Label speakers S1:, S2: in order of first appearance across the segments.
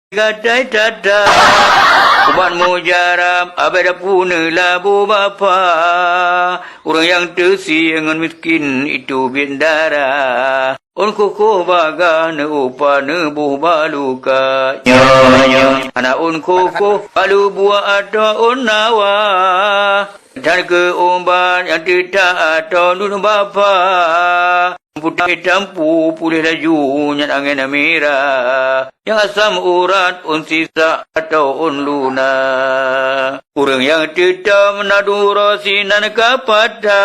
S1: Gadai tada ubat mujarab abada puna labu bapa. Orang yang tersiangan miskin itu bendara. On koko baga ne upa ne buh baluka. Anak on koko balu buah atau on nawa. Dan ke umban yang tidak atau nun bapa. Putih tampu pulih laju nyat angin merah. Yang asam urat un sisa atau un luna. Orang yang tidak menadu rosinan kapada.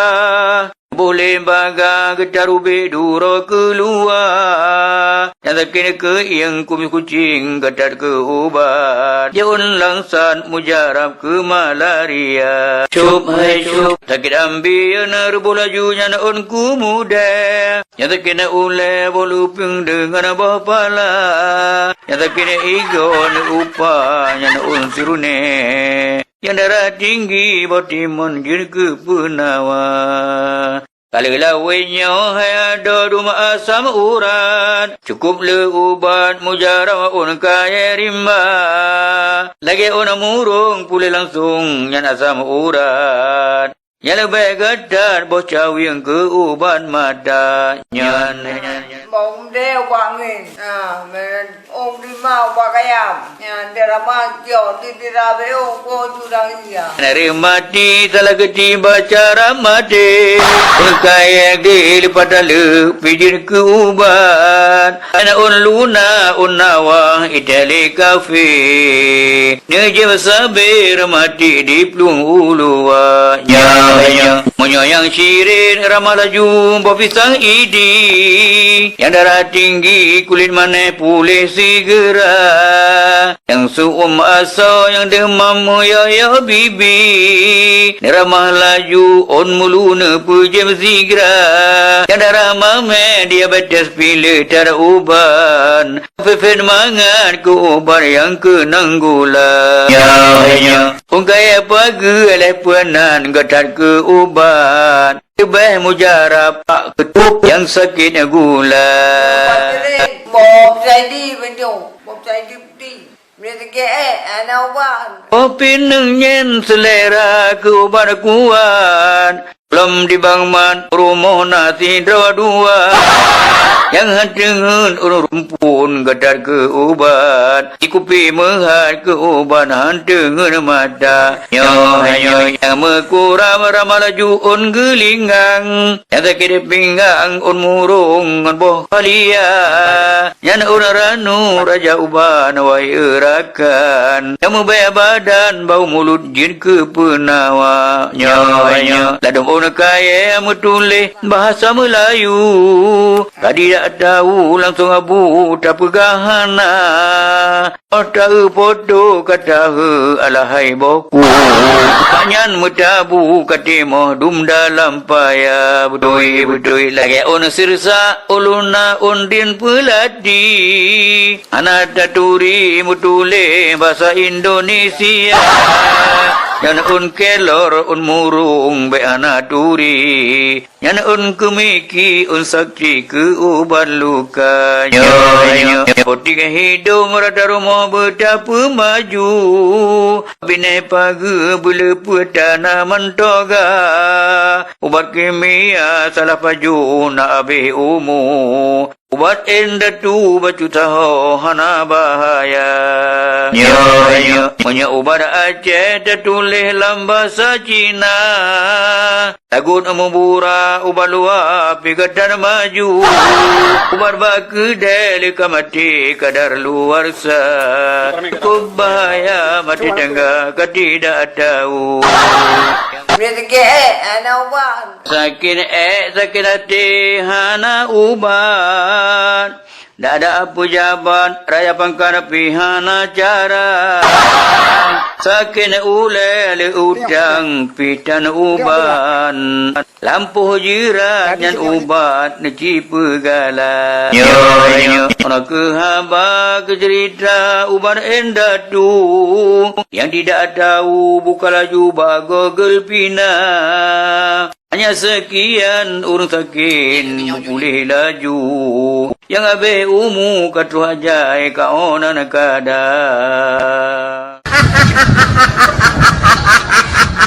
S1: Boleh baga getarubi duro keluar. Yang tak kena ke yang kumis kucing getar ke ubat. Jaun langsan mujarab ke malaria. Cup hai cup. Sakit ambil nerbu lajunya naun ku muda. Yang tak kena ule boluping dengan bawah pala. Yang tak kena igon upanya naun sirune. Yang darah tinggi botimon jin ke penawa. Kalau lawainya hai ada rumah asam urat. Cukup le ubat mujarab un kaya rimba. Lagi un murung pulih langsung yang asam urat. Yang lebih gadar bocah yang ke ubat mata. Nyan.
S2: Bông đeo quả nghìn ôm đi mau quả cái ям để làm ăn kiểu đi ra với ông cô chú đang gì à
S1: Nari mati salah ketiba cara mati. Kaya gil pada le pijin ke ubat. Anak un luna un nawa itali kafe. Nejem sabir mati di plung uluwa. Nya monyo yang sirin ramalaju bopisang idi. Yang darah tinggi kulit mana pulih segera. Yang suum aso yang demam ya bibi. Ramah laju on muluna pujem segera. Yang darah mame diabetes pilih tar uban. Fefen mangan ke uban yang kenang gula. Ya. Ungkaya pagi oleh puanan getar ke ubat. Lebih mujarab pak ketuk yang sakit gula.
S2: Bom saya di benjong, bom saya di. Mereka ke anak uban.
S1: Kopi nyen selera ke ubat kuat. Belum dibangman rumah nasi dua. Yang hadengan rumpun gedar ke ubat. Ikupi mehat ke ubat hadengan mata. Yang mekuram ramalaju un gelingang. Yang sakit pinggang un murung un boh halia. Yang un ranu raja uban wai erakan. Yang membaya badan bau mulut jin ke penawa. Ladung un kaya metulih bahasa Melayu. Tadi tak tahu langsung abu tak pegahana. Tak foto kata alahai boku. Kanyan metabu katimoh dum dalam paya. Betul lagi on sirsa uluna undin peladi. Anak taturi mutule bahasa Indonesia. Yang un kelor un murung be anak turi. Yang un kemiki un sakti ke ubat luka. Potik hidup rada rumah betapa maju. Binai pagi bila petana mentoga. Ubat kimia salah paju nak habis umur. Ubat enda tu bacu tahu hana bahaya. Punya ubat Aceh tertulis dalam bahasa Cina. Takut membura ubat luar pikat dan maju. Ubat baki delika mati kadar luar sah. Cukup bahaya mati tengah ketidak tahu.
S2: Mereka ke anak uban.
S1: Sakit hati hana ubat. Tak ada apa jabat raya pangkar pihana cara. Sakin ule le udang pitan uban. Lampu jirat yang ubat neci pegala. Orang kehaba kecerita ubat enda tu. Yang tidak tahu buka laju bagogel pina. Hanya sekian urang sakin boleh laju. Yang abe umu katu hajai ka ona nakada.